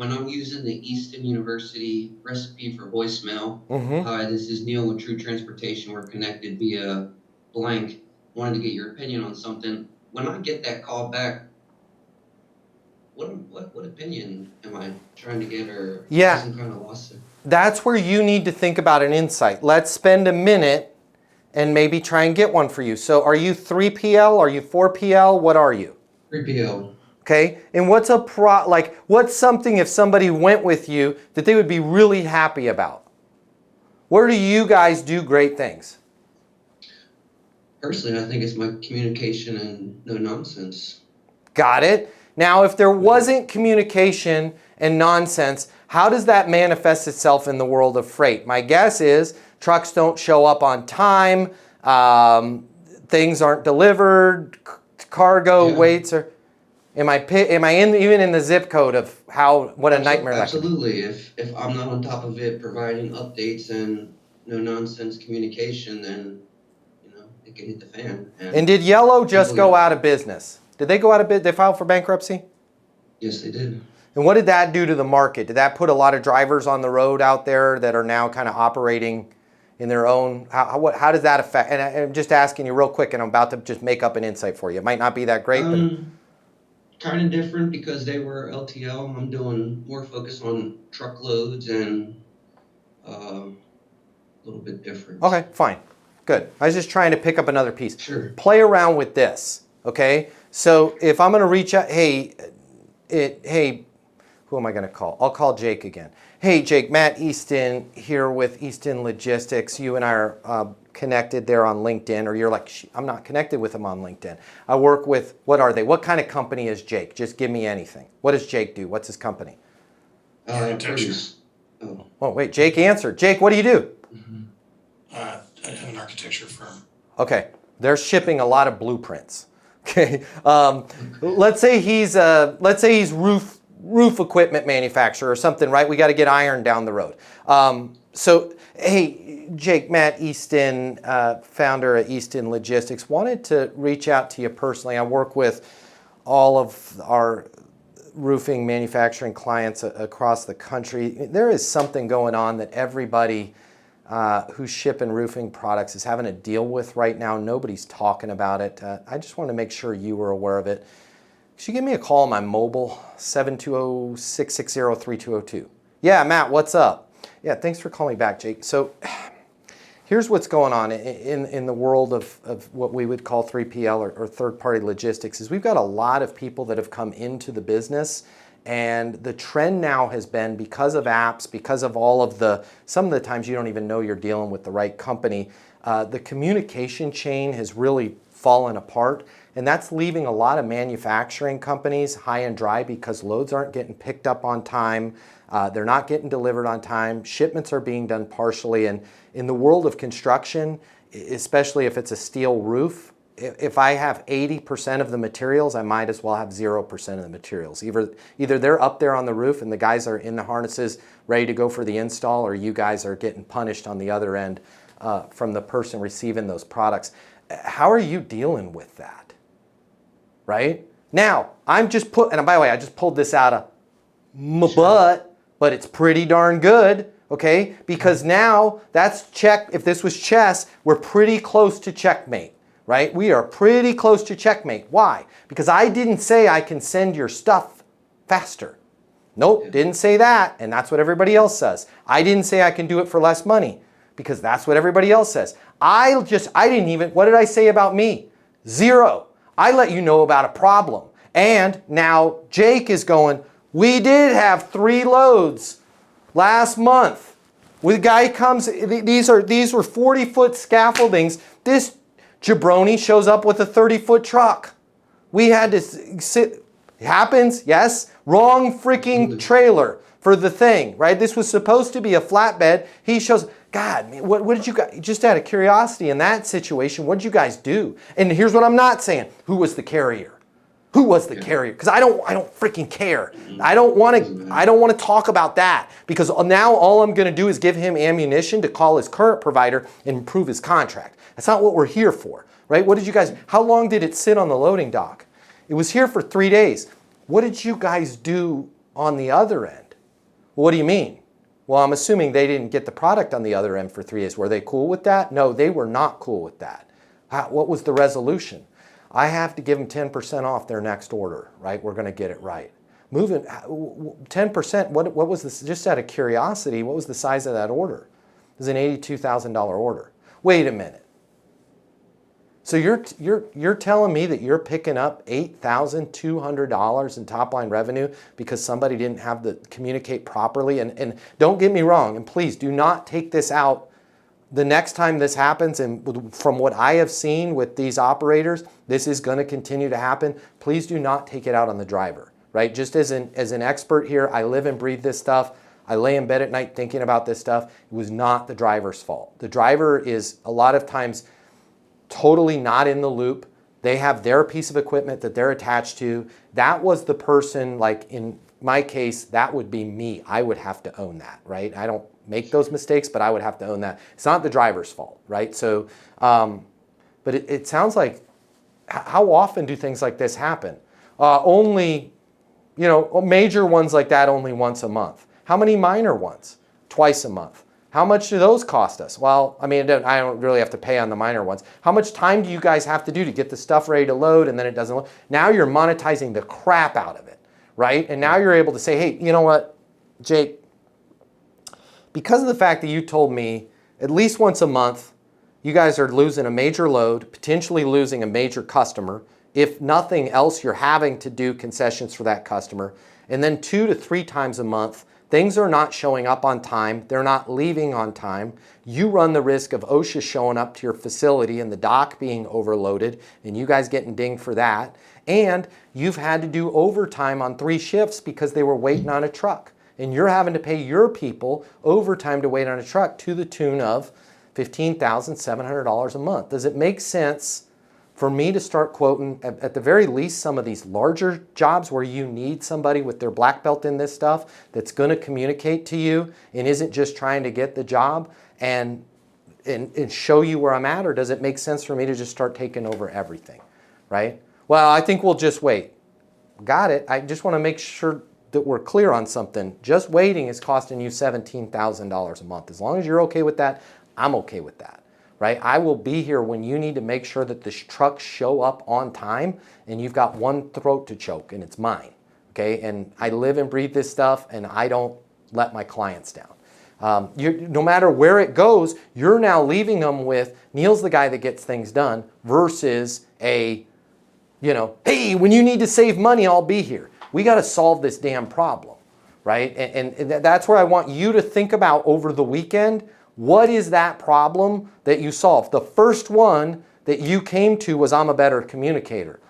when I'm using the Easton University recipe for voicemail, Mm-hmm. hi, this is Neil with True Transportation. We're connected via blank. Wanted to get your opinion on something. When I get that call back, what opinion am I trying to get, or I guess Yeah, I'm kind of lost there. that's where you need to think about an insight. Let's spend a minute and maybe try and get one for you. So are you 3PL? Are you 4PL? What are you? 3PO. Okay, and what's something if somebody went with you that they would be really happy about? Where do you guys do great things? Personally, I think it's my communication and no nonsense. Got it? Now, if there Mhm. wasn't communication and nonsense, how does that manifest itself in the world of freight? My guess is trucks don't show up on time, um, things aren't delivered, cargo Yeah, waits are. Even in the zip code of what a nightmare that could be? absolutely. If I'm not on top of it, providing updates and no nonsense communication, then it can hit the fan. And And did Yellow just people, go out of business? Did they go out of business? They filed for bankruptcy? yes, they did. And what did that do to the market? Did that put a lot of drivers on the road out there that are now kind of operating in their own? How does that affect? And I'm just asking you real quick, and I'm about to just make up an insight for you. It might not be that great, but Um, Kind of different because they were LTL. I'm doing more focus on truckloads and a little bit different. okay, fine, good. I was just trying to pick up another piece. Sure. Play around with this, okay? So if I'm going to reach out, hey, who am I going to call? I'll call Jake again. Hey, Jake, Matt Easton here with Easton Logistics. You and I are connected there on LinkedIn, or you're like, I'm not connected with him on LinkedIn. I work with, what are they? What kind of company is Jake? Just give me anything. What does Jake do? What's his company? Architecture. Produce. Oh. Oh, wait, Jake answered. Jake, what do you do? Mhm. I have an architecture firm. Okay, they're shipping a lot of blueprints. Okay, let's say he's roof equipment manufacturer or something, right? We got to get iron down the road. So hey, Jake, Matt Easton, founder of Easton Logistics, wanted to reach out to you personally. I work with all of our roofing manufacturing clients across the country. There is something going on that everybody who's shipping roofing products is having to deal with right now. Nobody's talking about it. I just want to make sure you were aware of it. Could you give me a call on my mobile, 720-660-3202? Yeah, Matt, what's up? Yeah, thanks for calling me back, Jake. So here's what's going on in the world of what we would call 3PL or third-party logistics is we've got a lot of people that have come into the business, and the trend now has been, because of apps, because of some of the times you don't even know you're dealing with the right company, the communication chain has really fallen apart, and that's leaving a lot of manufacturing companies high and dry because loads aren't getting picked up on time. They're not getting delivered on time. Shipments are being done partially. And in the world of construction, especially if it's a steel roof, if I have 80% of the materials, I might as well have 0% of the materials. Either they're up there on the roof and the guys are in the harnesses ready to go for the install, or you guys are getting punished on the other end from the person receiving those products. How are you dealing with that? Right? Now, and by the way, I just pulled this out of my butt, but it's pretty darn good, okay? Because now that's check. If this was chess, we're pretty close to checkmate, right? We are pretty close to checkmate. Why? Because I didn't say I can send your stuff faster. Nope, didn't say that, and that's what everybody else says. I didn't say I can do it for less money, because that's what everybody else says. What did I say about me? 0. I let you know about a problem. And now Jake is going, we did have 3 loads last month. The guy comes, these were 40-foot scaffoldings. This jabroni shows up with a 30-foot truck. We had to sit, it happens, yes, wrong freaking trailer for the thing, right? This was supposed to be a flatbed. He shows, God, man, what did you guys, just out of curiosity in that situation, what did you guys do? And here's what I'm not saying. Who was the carrier? Who was the carrier? Because I don't freaking care. I don't want to talk about that, because now all I'm going to do is give him ammunition to call his current provider and improve his contract. That's not what we're here for, right? How long did it sit on the loading dock? It was here for 3 days. What did you guys do on the other end? What do you mean? Well, I'm assuming they didn't get the product on the other end for 3 days. Were they cool with that? No, they were not cool with that. What was the resolution? I have to give them 10% off their next order, right? We're going to get it right. Moving 10%, what was this? Just out of curiosity, what was the size of that order? It was an $82,000 order. Wait a minute. So you're telling me that you're picking up $8,200 in top line revenue because somebody didn't have to communicate properly? And don't get me wrong, and please do not take this out the next time this happens. And from what I have seen with these operators, this is going to continue to happen. Please do not take it out on the driver, right? Just as an expert here, I live and breathe this stuff. I lay in bed at night thinking about this stuff. It was not the driver's fault. The driver is a lot of times totally not in the loop. They have their piece of equipment that they're attached to. That was the person, like in my case, that would be me. I would have to own that, right? I don't make those mistakes, but I would have to own that. It's not the driver's fault, right? So, but it sounds like, how often do things like this happen? Only, major ones like that only once a month. How many minor ones? Twice a month. How much do those cost us? Well, I mean, I don't really have to pay on the minor ones. How much time do you guys have to do to get the stuff ready to load and then it doesn't load? Now you're monetizing the crap out of it, right? And now you're able to say, hey, you know what, Jake, because of the fact that you told me at least once a month, you guys are losing a major load, potentially losing a major customer. If nothing else, you're having to do concessions for that customer. And then 2 to 3 times a month, things are not showing up on time. They're not leaving on time. You run the risk of OSHA showing up to your facility and the dock being overloaded and you guys getting dinged for that. And you've had to do overtime on 3 shifts because they were waiting on a truck. And you're having to pay your people overtime to wait on a truck to the tune of $15,700 a month. Does it make sense for me to start quoting, at the very least, some of these larger jobs where you need somebody with their black belt in this stuff that's going to communicate to you and isn't just trying to get the job and show you where I'm at? Or does it make sense for me to just start taking over everything, right? Well, I think we'll just wait. Got it. I just want to make sure that we're clear on something. Just waiting is costing you $17,000 a month. As long as you're okay with that, I'm okay with that. Right? I will be here when you need to make sure that the trucks show up on time and you've got one throat to choke and it's mine, okay? And I live and breathe this stuff and I don't let my clients down. No matter where it goes, you're now leaving them with, Neil's the guy that gets things done versus hey, when you need to save money, I'll be here. We got to solve this damn problem, right? And that's where I want you to think about over the weekend. What is that problem that you solved? The first one that you came to was, I'm a better communicator.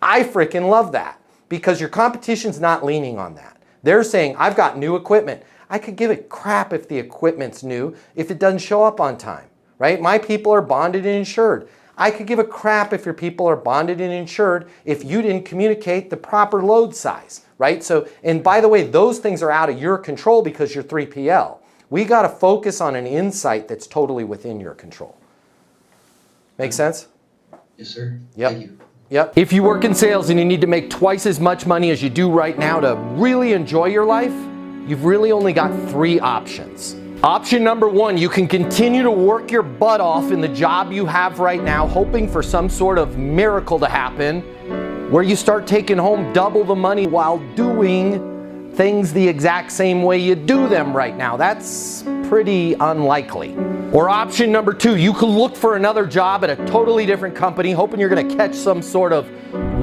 I freaking love that because your competition's not leaning on that. They're saying, I've got new equipment. I could give a crap if the equipment's new if it doesn't show up on time, right? My people are bonded and insured. I could give a crap if your people are bonded and insured if you didn't communicate the proper load size, right? So, and by the way, those things are out of your control because you're 3PL. We got to focus on an insight that's totally within your control. Make sense? Yes, sir. Yep. Thank you. Yep. If you work in sales and you need to make twice as much money as you do right now to really enjoy your life, you've really only got 3 options. Option number 1, you can continue to work your butt off in the job you have right now, hoping for some sort of miracle to happen, where you start taking home double the money while doing things the exact same way you do them right now. That's pretty unlikely. Or option number 2, you could look for another job at a totally different company, hoping you're going to catch some sort of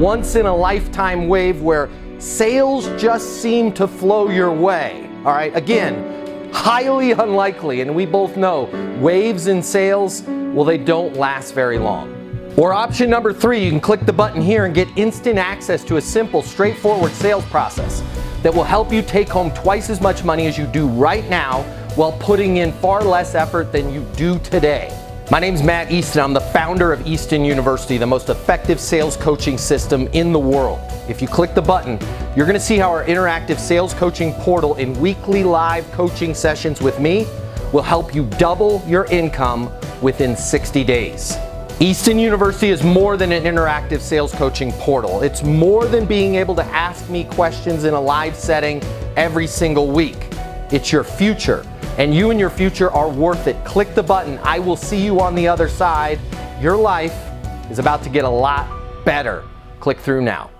once-in-a-lifetime wave where sales just seem to flow your way. All right, again, highly unlikely, and we both know waves in sales, well, they don't last very long. Or option number 3, you can click the button here and get instant access to a simple, straightforward sales process that will help you take home twice as much money as you do right now while putting in far less effort than you do today. My name's Matt Easton. I'm the founder of Easton University, the most effective sales coaching system in the world. If you click the button, you're going to see how our interactive sales coaching portal and weekly live coaching sessions with me will help you double your income within 60 days. Easton University is more than an interactive sales coaching portal. It's more than being able to ask me questions in a live setting every single week. It's your future, and you and your future are worth it. Click the button. I will see you on the other side. Your life is about to get a lot better. Click through now.